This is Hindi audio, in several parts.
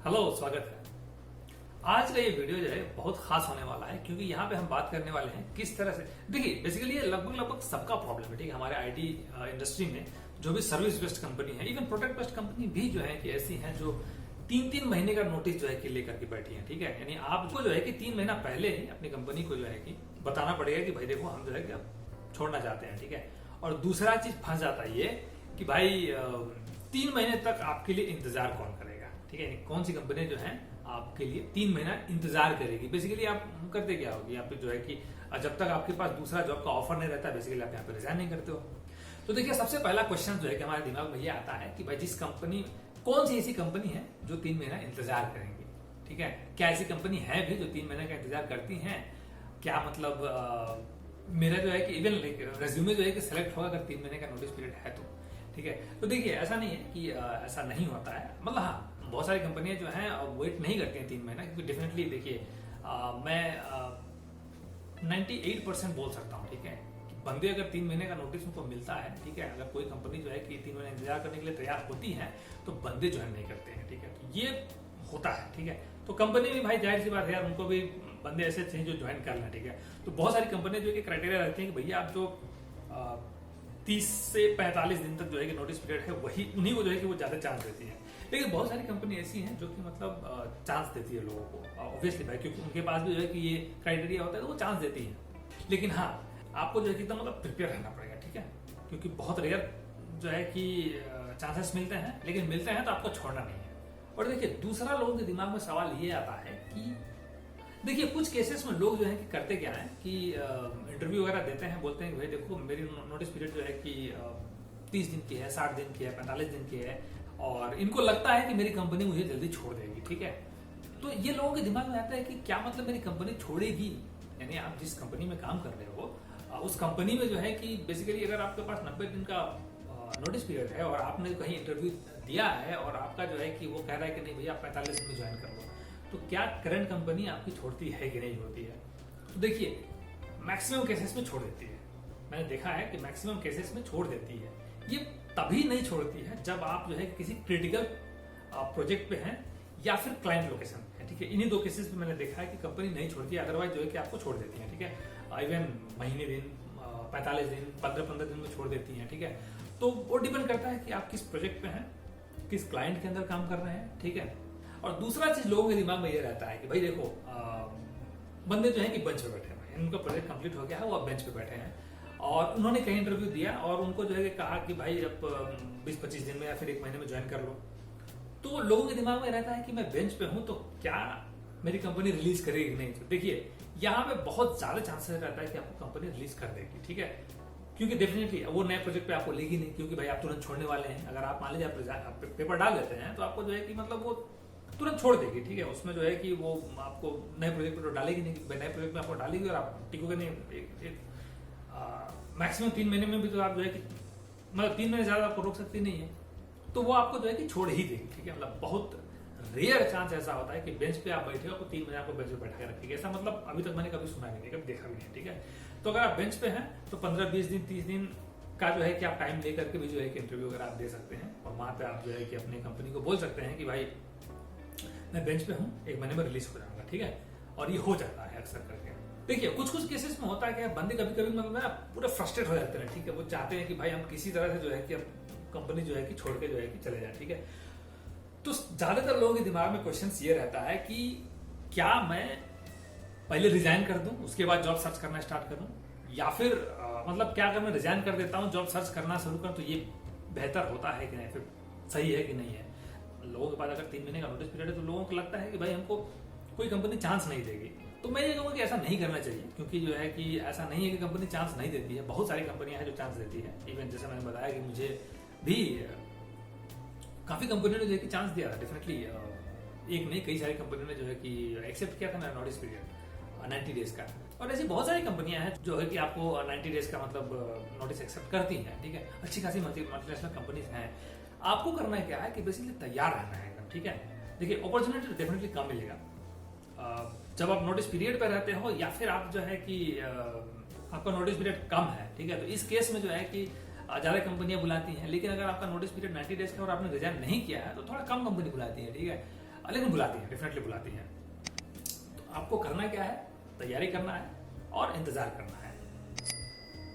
हेलो, स्वागत है। आज का ये वीडियो जो है बहुत खास होने वाला है क्योंकि यहाँ पे हम बात करने वाले हैं किस तरह से। देखिए, बेसिकली ये लगभग सबका प्रॉब्लम है, ठीक है। हमारे आईटी इंडस्ट्री में जो भी सर्विस बेस्ड कंपनी है, इवन प्रोडक्ट बेस्ड कंपनी भी जो है कि ऐसी हैं जो 3-3 महीने का नोटिस जो है कि लेकर के बैठी है, ठीक है। यानी आपको जो है कि 3 महीना पहले ही अपनी कंपनी को जो है कि बताना पड़ेगा कि भाई देखो हम जो है कि अब छोड़ना चाहते हैं, ठीक है। और दूसरा चीज फंस जाता है ये कि भाई 3 महीने तक आपके लिए इंतजार कौन करेगा, ठीक है। कौन सी कंपनी जो है आपके लिए 3 महीना इंतजार करेगी। बेसिकली आप करते क्या होगी, यहाँ पे जो है कि जब तक आपके पास दूसरा जॉब का ऑफर नहीं रहता, बेसिकली आप यहाँ पे रिजाइन नहीं करते हो। तो देखिए, सबसे पहला क्वेश्चन जो है कि हमारे दिमाग में ये आता है कि भाई जिस कंपनी, कौन सी ऐसी कंपनी है जो 3 महीना इंतजार करेंगी, ठीक है। क्या ऐसी कंपनी है भी जो 3 महीने का इंतजार करती है? क्या मतलब मेरा जो है कि इवन रेज्यूमे जो है कि सिलेक्ट होगा अगर 3 महीने का नोटिस पीरियड है तो, ठीक है। तो देखिए, ऐसा नहीं है कि ऐसा नहीं होता है। मतलब हाँ, बहुत सारी कंपनियां जो हैं वेट नहीं करती हैं 3 महीना, क्योंकि डेफिनेटली देखिए मैं 98% बोल सकता हूँ, ठीक है, कि बंदे अगर 3 महीने का नोटिस उनको मिलता है, ठीक है, अगर कोई कंपनी जो है कि 3 महीने इंतजार करने के लिए तैयार होती है तो बंदे ज्वाइन नहीं करते हैं, ठीक है। तो ये होता है, ठीक है। तो कंपनी भी भाई जाहिर सी बात है यार, उनको भी बंदे ऐसे चाहिए जो ज्वाइन कर लें, ठीक है। तो बहुत सारी कंपनियां जो कि क्राइटेरिया रखती हैं कि भैया आप जो 30 से 45 दिन तक जो है कि नोटिस पीरियड है वही उन्हीं को जो है कि वो ज्यादा चांस देती है। लेकिन बहुत सारी कंपनी ऐसी हैं जो कि मतलब चांस देती है लोगों को, ऑब्वियसली भाई, क्योंकि उनके पास भी जो है कि ये क्राइटेरिया होता है तो वो चांस देती है। लेकिन हाँ, आपको जो है कि एकदम मतलब प्रिपेयर रहना पड़ेगा, ठीक है, क्योंकि बहुत रेयर जो है कि चांसेस मिलते हैं, लेकिन मिलते हैं तो आपको छोड़ना नहीं है। और देखिए, दूसरा लोगों के दिमाग में सवाल ये आता है कि देखिए, कुछ केसेस में लोग जो है कि करते क्या है कि इंटरव्यू वगैरह देते हैं, बोलते हैं कि भाई देखो मेरी नोटिस पीरियड जो है कि 30 दिन की है, 60 दिन की है, 45 दिन की है, और इनको लगता है कि मेरी कंपनी मुझे जल्दी छोड़ देगी, ठीक है। तो ये लोगों के दिमाग में आता है कि क्या मतलब मेरी कंपनी छोड़ेगी? यानी आप जिस कंपनी में काम कर रहे हो उस कंपनी में जो है कि बेसिकली अगर आपके पास 90 दिन का नोटिस पीरियड है और आपने कहीं इंटरव्यू दिया है और आपका जो है कि वो कह रहा है कि नहीं भैया आप 45 दिन में ज्वाइन कर लो, तो क्या करंट कंपनी आपकी छोड़ती है कि नहीं छोड़ती है? तो देखिए, मैक्सिमम केसेस में छोड़ देती है। मैंने देखा है कि मैक्सिमम केसेस में छोड़ देती है। ये तभी नहीं छोड़ती है जब आप जो है किसी क्रिटिकल प्रोजेक्ट पे हैं या फिर क्लाइंट लोकेशन पे है, ठीक है। इन्हीं दो केसेस में मैंने देखा है कि कंपनी नहीं छोड़ती है, अदरवाइज जो है कि आपको छोड़ देती है, ठीक है। इवन महीने दिन, 45 दिन, 15-15 दिन में छोड़ देती है, ठीक है। तो वो डिपेंड करता है कि आप किस प्रोजेक्ट पे हैं, किस क्लाइंट के अंदर काम कर रहे हैं, ठीक है। और दूसरा चीज लोगों के दिमाग में ये रहता है कि भाई देखो बंदे जो है कि बेंच पे बैठे हुए हैं, उनका प्रोजेक्ट कंप्लीट हो गया है, वो अब बेंच पे बैठे हैं और उन्होंने कहीं इंटरव्यू दिया और उनको जो है कहा कि भाई अब 20-25 दिन में या फिर 1 महीने में ज्वाइन कर लो। तो लोगों के दिमाग में रहता है कि मैं बेंच पे हूं तो क्या मेरी कंपनी रिलीज करेगी नहीं? तो देखिए, यहाँ पे बहुत ज्यादा चांसेस रहता है कि आपको कंपनी रिलीज कर देगी, ठीक है, क्योंकि डेफिनेटली वो नए प्रोजेक्ट पे आपको लेगी नहीं, क्योंकि भाई आप तुरंत छोड़ने वाले हैं। अगर आप मान लीजिए आप पेपर डाल देते हैं तो आपको जो है कि मतलब वो तुरंत छोड़ देगी, ठीक है। उसमें जो है कि वो आपको नए प्रोजेक्ट पे तो डालेगी नहीं, नए प्रोजेक्ट में आपको डालेगी और आप टिकोगे नहीं। मैक्सिमम 3 महीने में भी तो आप जो है कि मतलब 3 महीने ज्यादा आपको रोक सकती नहीं है, तो वो आपको जो है कि छोड़ ही देगी, ठीक है। मतलब बहुत रेयर चांस ऐसा होता है कि बेंच पे आप बैठे हो तो 3 महीने आपको बेंच पे बैठा के रखेगी, ऐसा मतलब अभी तक मैंने कभी सुना नहीं, कभी देखा भी नहीं, ठीक है। तो अगर आप बेंच पे हैं तो 15-20 दिन, 30 दिन का जो है कि आप टाइम लेकर के भी जो है कि इंटरव्यू वगैरह आप दे सकते हैं और वहां पे आप जो है कि अपनी कंपनी को बोल सकते हैं कि भाई मैं बेंच पे हूँ, 1 महीने में रिलीज हो जाऊंगा, ठीक है। और ये हो जाता है अक्सर करके। देखिए, कुछ केसेस में होता है कि बंदे कभी कभी मतलब ना पूरा फ्रस्ट्रेट हो जाते हैं, ठीक है। वो चाहते हैं कि भाई हम किसी तरह से जो है कि कंपनी जो है कि छोड़ के जो है कि चले जाए, ठीक है। तो ज्यादातर लोगों के दिमाग में क्वेश्चन ये रहता है कि क्या मैं पहले रिजाइन कर दूं उसके बाद जॉब सर्च करना स्टार्ट करूं, या फिर मतलब क्या अगर मैं रिजाइन कर देता हूं जॉब सर्च करना शुरू करूं तो ये बेहतर होता है कि नहीं, फिर सही है कि नहीं है। लोगों के पास अगर 3 महीने का नोटिस पीरियड है तो लोगों को लगता है कि भाई हमको कोई कंपनी चांस नहीं देगी। तो मैं ये कहूँगा कि ऐसा नहीं करना चाहिए, क्योंकि जो है कि ऐसा नहीं है कि कंपनी चांस नहीं देती है। बहुत सारी कंपनियां हैं जो चांस देती है। इवन जैसे मैंने बताया कि मुझे भी काफी कंपनियों ने जो है कि चांस दिया था, डेफिनेटली एक नहीं कई सारी कंपनियों ने जो है कि एक्सेप्ट किया था मेरा नोटिस पीरियड 90 डेज का। और ऐसी बहुत सारी कंपनियां हैं जो है कि आपको 90 डेज का मतलब नोटिस एक्सेप्ट करती हैं, ठीक है। अच्छी खासी मल्टीनेशनल कंपनीज हैं। आपको करना क्या है कि बेसिकली तैयार रहना है एकदम, ठीक है। देखिए, अपॉर्चुनिटी डेफिनेटली कम मिलेगा जब आप नोटिस पीरियड पे रहते हो, या फिर आप जो है कि आपका नोटिस पीरियड कम है, ठीक है। तो इस केस में जो है कि ज्यादा कंपनियां बुलाती हैं। लेकिन अगर आपका नोटिस पीरियड 90 डेज का और आपने रिजाइन नहीं किया है तो थोड़ा कम कंपनी बुलाती है, ठीक है। लेकिन बुलाती है, डेफिनेटली बुलाती है। तो आपको करना क्या है, तैयारी करना है और इंतजार करना है।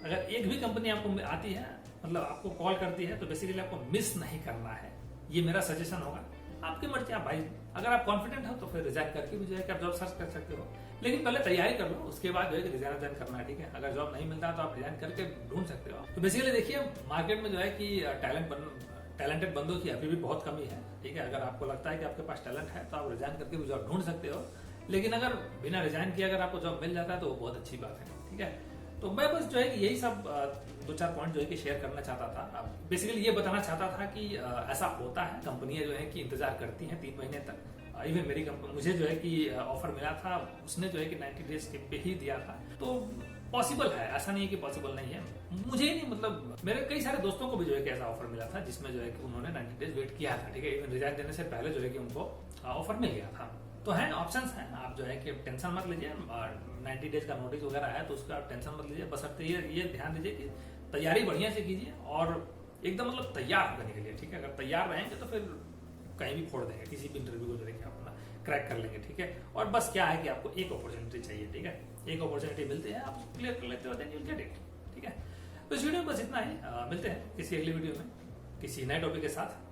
अगर एक भी कंपनी आपको आती है, मतलब आपको कॉल करती है, तो बेसिकली आपको मिस नहीं करना है, ये मेरा सजेशन होगा। आपकी मर्जी, आप भाई अगर आप कॉन्फिडेंट हो तो फिर रिजाइन करके भी जो है कि आप जॉब सर्च कर सकते हो, लेकिन पहले तैयारी कर लो, उसके बाद जो है कि रिजाइन करना है, ठीक है। अगर जॉब नहीं मिलता तो आप रिजाइन करके ढूंढ सकते हो। तो बेसिकली देखिए, मार्केट में जो है कि टैलेंटेड बंदों की अभी भी बहुत कमी है, ठीक है। अगर आपको लगता है कि आपके पास टैलेंट है तो आप रिजाइन करके भी जॉब ढूंढ सकते हो, लेकिन अगर बिना रिजाइन किए अगर आपको जॉब मिल जाता है तो वो बहुत अच्छी बात है, ठीक है। तो मैं बस जो है कि यही सब 2-4 पॉइंट जो है कि शेयर करना चाहता था। बेसिकली ये बताना चाहता था कि ऐसा होता है, कंपनियां जो है कि इंतजार करती हैं 3 महीने तक। इवन मेरी कंपनी, मुझे जो है कि ऑफर मिला था, उसने जो है कि 90 डेज के पे ही दिया था। तो पॉसिबल है, ऐसा नहीं है कि पॉसिबल नहीं है। मुझे ही नहीं, मतलब मेरे कई सारे दोस्तों को भी जो है कि ऐसा ऑफर मिला था जिसमें जो है कि उन्होंने 90 डेज वेट किया था, ठीक है। इवन रिजाइन देने से पहले जो है कि उनको ऑफर मिल गया था। तो है, ऑप्शंस हैं, आप जो है कि टेंशन मत लीजिए। 90 डेज का नोटिस वगैरह है तो उसका आप टेंशन मत लीजिए। बस ये ध्यान दीजिए कि तैयारी बढ़िया से कीजिए और एकदम मतलब तैयार होने के लिए, ठीक है। अगर तैयार रहेंगे तो फिर कहीं भी फोड़ देंगे, किसी भी इंटरव्यू को जो है कि अपना क्रैक कर लेंगे, ठीक है। और बस क्या है कि आपको एक अपॉर्चुनिटी चाहिए, ठीक है। एक अपॉर्चुनिटी मिलती है, आप क्लियर कर लेते हो, देन यू गेट इट, ठीक है। तो इस वीडियो में बस इतना ही। मिलते हैं किसी अगली वीडियो में किसी नए टॉपिक के साथ।